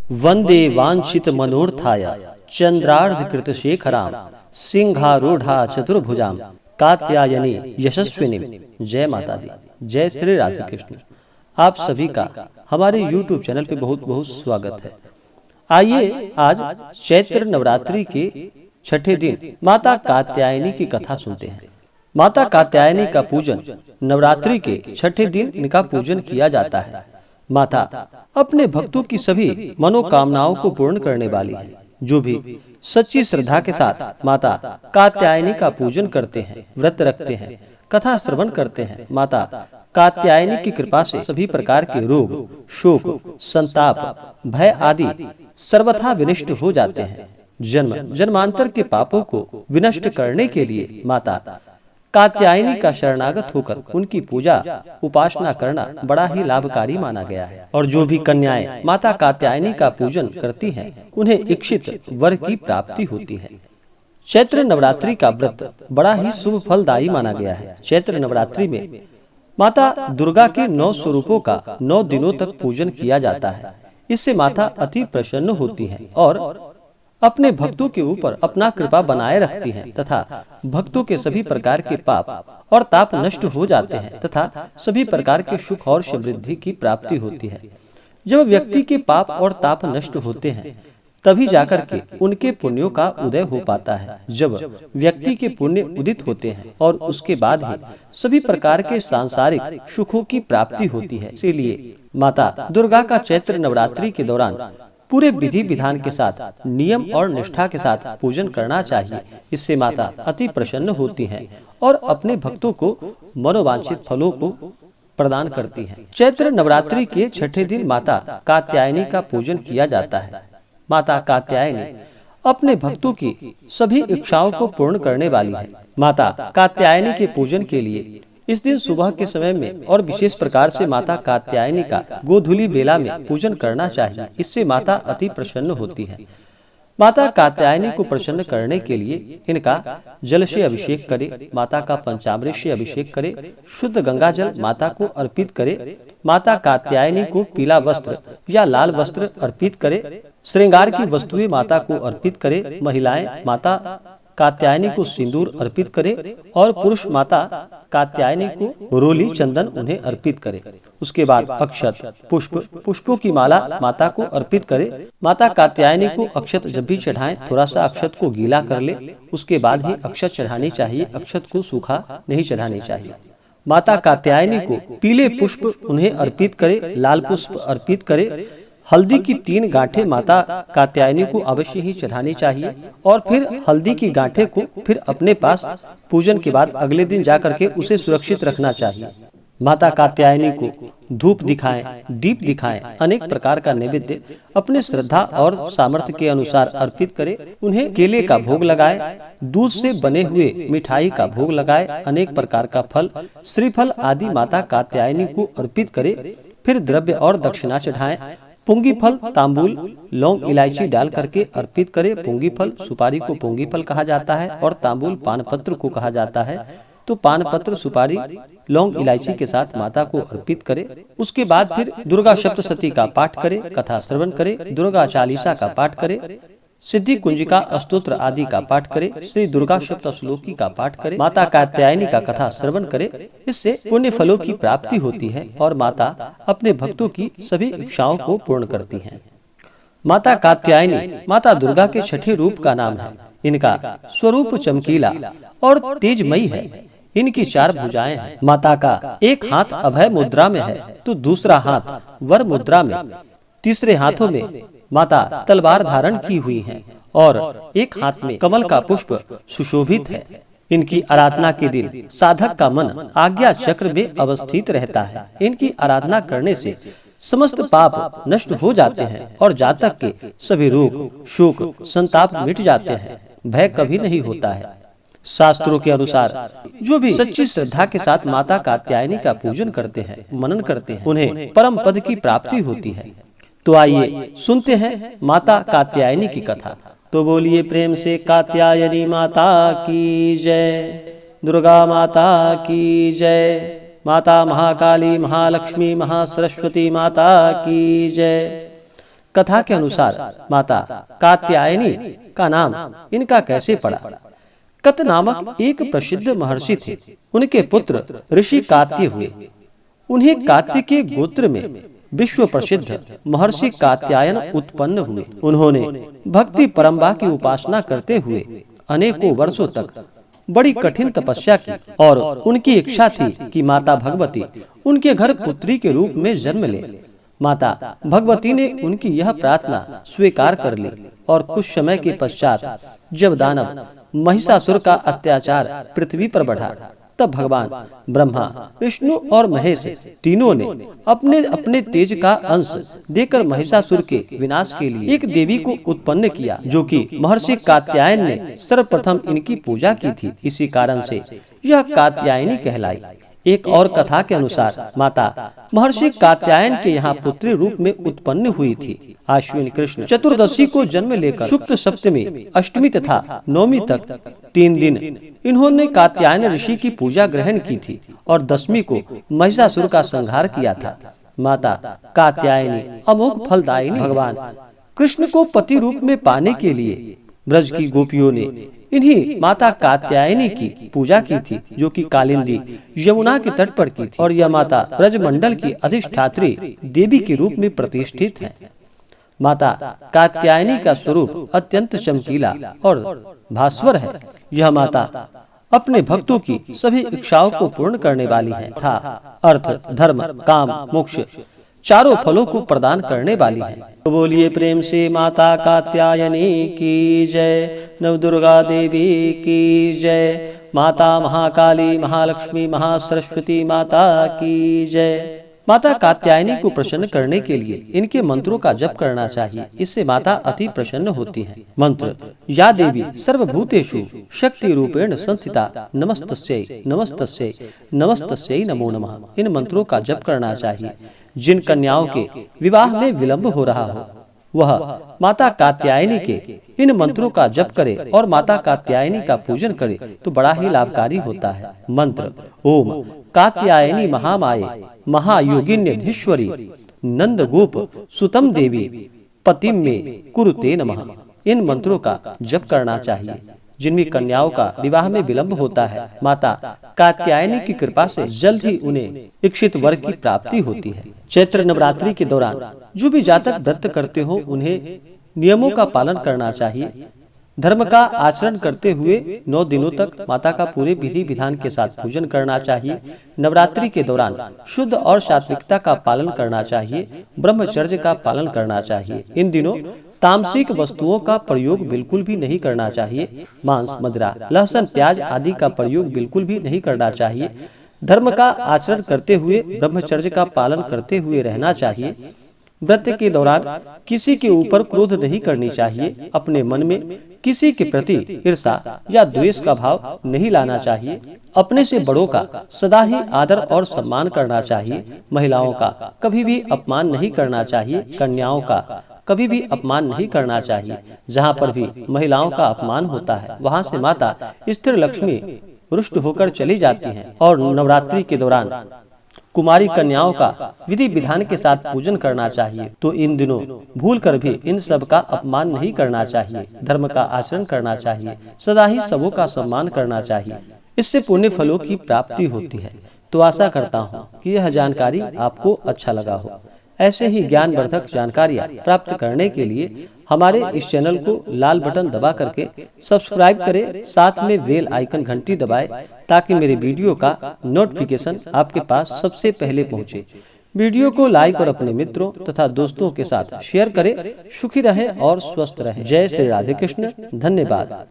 वंदे वांछित मनोर्थाय चंद्रार्ध कृत शेखराम सिंहारूढ़ा चतुर्भुजाम कात्यायनी यशस्विनी। जय माता दी। जय श्री राधे कृष्ण। आप सभी का हमारे YouTube चैनल पे बहुत बहुत स्वागत है। आइए आज चैत्र नवरात्रि के छठे दिन माता कात्यायनी की कथा सुनते हैं। माता कात्यायनी का पूजन नवरात्रि के छठे दिन इनका पूजन किया जाता है। माता अपने भक्तों की सभी मनोकामनाओं को पूर्ण करने वाली है। जो भी सच्ची श्रद्धा के साथ माता कात्यायनी का पूजन करते हैं, व्रत रखते हैं, कथा श्रवण करते हैं, माता कात्यायनी की कृपा से सभी प्रकार के रोग, शोक, संताप, भय आदि सर्वथा विनष्ट हो जाते हैं। जन्म जन्मांतर के पापों को विनष्ट करने के लिए माता कात्यायनी का शरणागत होकर उनकी पूजा उपासना करना बड़ा ही लाभकारी माना गया है। और जो भी कन्याएं माता कात्यायनी का पूजन करती हैं, उन्हें इच्छित वर की प्राप्ति होती है। चैत्र नवरात्रि का व्रत बड़ा ही शुभ फलदायी माना गया है। चैत्र नवरात्रि में माता दुर्गा के 9 स्वरूपों का 9 दिनों तक पूजन किया जाता है। इससे माता अति प्रसन्न होती है और अपने भक्तों के ऊपर अपना कृपा बनाए रखती हैं तथा भक्तों के सभी प्रकार के पाप और ताप नष्ट हो जाते हैं तथा सभी प्रकार के सुख और समृद्धि की प्राप्ति होती है। जब व्यक्ति के पाप और ताप नष्ट होते हैं तभी जाकर के उनके पुण्यों का उदय हो पाता है। जब व्यक्ति के पुण्य उदित होते हैं और उसके बाद ही सभी प्रकार के सांसारिक सुखों की प्राप्ति होती है। इसीलिए माता दुर्गा का चैत्र नवरात्रि के दौरान पूरे विधि विधान के साथ नियम और निष्ठा के साथ पूजन करना चाहिए। इससे माता अति प्रसन्न होती हैं और अपने भक्तों को मनोवांछित फलों को प्रदान करती हैं। चैत्र नवरात्रि के छठे दिन माता कात्यायनी का पूजन किया जाता है। माता कात्यायनी अपने भक्तों की सभी इच्छाओं को पूर्ण करने वाली है। माता कात्यायनी के पूजन के लिए इस दिन सुबह के समय में और विशेष प्रकार से माता कात्यायनी का गोधूली बेला में पूजन करना चाहिए। इससे माता अति प्रसन्न होती है। माता कात्यायनी को प्रसन्न करने के लिए इनका जल से अभिषेक करे, माता का पंचामृत से अभिषेक करे, शुद्ध गंगा जल माता को अर्पित करे, माता कात्यायनी को पीला वस्त्र या लाल वस्त्र अर्पित करे, श्रृंगार की वस्तुएं माता को अर्पित करे। महिलाएं माता कात्यायनी को सिंदूर अर्पित करे और पुरुष माता कात्यायनी को रोली चंदन उन्हें अर्पित करे। उसके बाद अक्षत, पुष्प, पुष्पों की माला माता को अर्पित करे। माता कात्यायनी को अक्षत जब भी चढ़ाएं थोड़ा सा अक्षत को गीला कर ले, उसके बाद ही अक्षत चढ़ानी चाहिए। अक्षत को सूखा नहीं चढ़ानी चाहिए। माता कात्यायनी को पीले पुष्प उन्हें अर्पित करे, लाल पुष्प अर्पित करे। हल्दी की 3 गांठें माता कात्यायनी को अवश्य ही चढ़ानी चाहिए और फिर हल्दी की गांठें को फिर अपने पास पूजन के बाद अगले दिन जाकर के उसे सुरक्षित रखना चाहिए। माता कात्यायनी को धूप दिखाएं, दीप दिखाएं, अनेक प्रकार का नैवेद्य अपने श्रद्धा और सामर्थ्य के अनुसार अर्पित करें। उन्हें केले का भोग लगाए, दूध से बने हुए मिठाई का भोग लगाए, अनेक प्रकार का फल, श्रीफल आदि माता कात्यायनी को अर्पित करे। फिर द्रव्य और दक्षिणा चढ़ाएं। पुंगी फल, तांबूल, लौंग, इलायची डाल करके अर्पित करे। पुंगी फल, सुपारी को पुंगी फल कहा जाता है और तांबूल पान पत्र को कहा जाता है। तो पान पत्र, सुपारी, लौंग, इलायची के साथ माता को अर्पित करे। उसके बाद फिर दुर्गा सप्तशती का पाठ करे, कथा श्रवण करे, दुर्गा चालीसा का पाठ करे, सिद्धि कुंजिका स्तोत्र आदि का पाठ करे, श्री दुर्गा सप्तश्लोकी का पाठ करे, माता कात्यायनी का कथा श्रवण करे। इससे पुण्य फलों की प्राप्ति होती है और माता अपने भक्तों की सभी इच्छाओं को पूर्ण करती हैं। माता कात्यायनी माता दुर्गा के छठे रूप का नाम है। इनका स्वरूप चमकीला और तेजमयी है। इनकी 4 भुजाएं हैं। माता का एक हाथ अभय मुद्रा में है तो दूसरा हाथ वर मुद्रा में, तीसरे हाथों में माता तलवार धारण की हुई हैं और एक हाथ में कमल का पुष्प सुशोभित है। इनकी आराधना के दिन साधक का मन आज्ञा चक्र में अवस्थित रहता है। इनकी आराधना करने से समस्त पाप नष्ट हो जाते हैं और जातक के सभी रोग, शोक, संताप मिट जाते हैं। भय कभी नहीं होता है। शास्त्रों के अनुसार जो भी सच्ची श्रद्धा के साथ माता कात्यायनी का पूजन करते हैं, मनन करते हैं, उन्हें परम पद की प्राप्ति होती है। तो आइए सुनते हैं माता कात्यायनी की कथा। तो बोलिए प्रेम से कात्यायनी माता की जय, दुर्गा माता की जय, माता महाकाली, महालक्ष्मी, महासरस्वती माता की जय। कथा के अनुसार माता कात्यायनी का नाम इनका कैसे पड़ा? कत नामक एक प्रसिद्ध महर्षि थे। उनके पुत्र ऋषि कात्य हुए। उन्हें कात्य के गोत्र में विश्व प्रसिद्ध महर्षि कात्यायन उत्पन्न हुए। उन्होंने भक्ति परंपरा की उपासना करते हुए अनेकों वर्षों तक बड़ी कठिन तपस्या की और उनकी इच्छा थी कि माता भगवती उनके घर पुत्री के रूप में जन्म ले। माता भगवती ने उनकी यह प्रार्थना स्वीकार कर ली और कुछ समय के पश्चात जब दानव महिषासुर का अत्याचार पृथ्वी पर बढ़ा, तब भगवान ब्रह्मा, विष्णु और महेश तीनों ने अपने अपने तेज का अंश देकर महिषासुर के विनाश के लिए एक देवी को उत्पन्न किया, जो कि महर्षि कात्यायन ने सर्वप्रथम इनकी पूजा की थी। इसी कारण से यह कात्यायनी कहलाई। एक और कथा के अनुसार माता महर्षि कात्यायन के यहाँ पुत्री रूप में उत्पन्न हुई थी। आश्विन कृष्ण चतुर्दशी को जन्म लेकर शुक्ल सप्तमी, अष्टमी तथा नवमी तक 3 दिन इन्होंने कात्यायन ऋषि की पूजा ग्रहण की थी और दशमी को महिषासुर का संहार किया था। माता कात्यायनी अमोघ फलदायिनी भगवान कृष्ण को पति रूप में पाने के लिए ब्रज की गोपियों ने इन्हीं माता कात्यायनी की पूजा की थी, जो कि कालिंदी यमुना के तट पर की थी और यह माता ब्रजमंडल की अधिष्ठात्री देवी के रूप में प्रतिष्ठित है। माता कात्यायनी का स्वरूप अत्यंत चमकीला और भास्वर है। यह माता अपने भक्तों की सभी इच्छाओं को पूर्ण करने वाली है तथा अर्थ, धर्म, काम, मोक्ष चारों फलों को प्रदान करने वाली है। तो बोलिए प्रेम से माता कात्यायनी की जय, नवदुर्गा देवी की जय, माता महाकाली, महालक्ष्मी, महासरस्वती माता की जय। माता कात्यायनी को प्रसन्न करने के लिए इनके मंत्रों का जप करना चाहिए। इससे माता अति प्रसन्न होती हैं। मंत्र: या देवी सर्वभूतेषु शक्ति रूपेण संस्थिता नमस्तस्यै नमस्तस्यै नमस्तस्यै नमो नमः। इन मंत्रों का जप करना चाहिए। जिन कन्याओं के विवाह में विलंब हो रहा हो वह माता कात्यायनी के इन मंत्रों का जप करे और माता कात्यायनी का पूजन करे तो बड़ा ही लाभकारी होता है। मंत्र: ओम कात्यायनी महामाये महायोगिन्यधीश्वरी नंद गोप सुतम देवी पतिम में कुरुते नमः। इन मंत्रों का जप करना चाहिए। जिनमें कन्याओं का विवाह में विलंब होता है, माता कात्यायनी की कृपा से जल्द ही उन्हें इच्छित वर की प्राप्ति होती है। चैत्र नवरात्रि के दौरान जो भी जातक व्रत करते हो उन्हें नियमों का पालन करना चाहिए। धर्म का आचरण करते हुए 9 दिनों तक माता का पूरे विधि विधान के साथ पूजन करना चाहिए। नवरात्रि के दौरान शुद्ध और सात्विकता का पालन करना चाहिए। ब्रह्मचर्य का पालन करना चाहिए। इन दिनों तामसिक वस्तुओं का प्रयोग बिल्कुल भी नहीं करना चाहिए। मांस, मदिरा, लहसुन, प्याज आदि का प्रयोग बिल्कुल भी नहीं करना चाहिए। धर्म का आचरण करते हुए ब्रह्मचर्य का पालन करते हुए रहना चाहिए। व्रत के दौरान किसी के ऊपर क्रोध नहीं करनी चाहिए। अपने मन में किसी के प्रति ईर्ष्या या द्वेष का भाव नहीं लाना चाहिए। अपने से बड़ों का सदा ही आदर और सम्मान करना चाहिए। महिलाओं का कभी भी अपमान नहीं करना चाहिए। कन्याओं का कभी भी अपमान नहीं करना चाहिए। जहाँ पर भी महिलाओं का अपमान होता है वहाँ से माता स्थिर लक्ष्मी रुष्ट होकर चली जाती हैं। और नवरात्रि के दौरान कुमारी कन्याओं का विधि विधान के साथ पूजन करना चाहिए। तो इन दिनों भूल कर भी इन सब का अपमान नहीं करना चाहिए। धर्म का आचरण करना चाहिए। सदा ही सबों का सम्मान करना चाहिए। इससे पुण्य फलों की प्राप्ति होती है। तो आशा करता हूँ कि यह जानकारी आपको अच्छा लगा हो। ऐसे ही ज्ञानवर्धक जानकारियाँ प्राप्त करने के लिए हमारे इस चैनल को लाल बटन दबा करके सब्सक्राइब करें, साथ में बेल आइकन घंटी दबाएं ताकि मेरे वीडियो का नोटिफिकेशन आपके पास सबसे पहले पहुंचे। वीडियो को लाइक और अपने मित्रों तथा दोस्तों के साथ शेयर करें। सुखी रहें और स्वस्थ रहें। जय श्री राधे कृष्ण। धन्यवाद।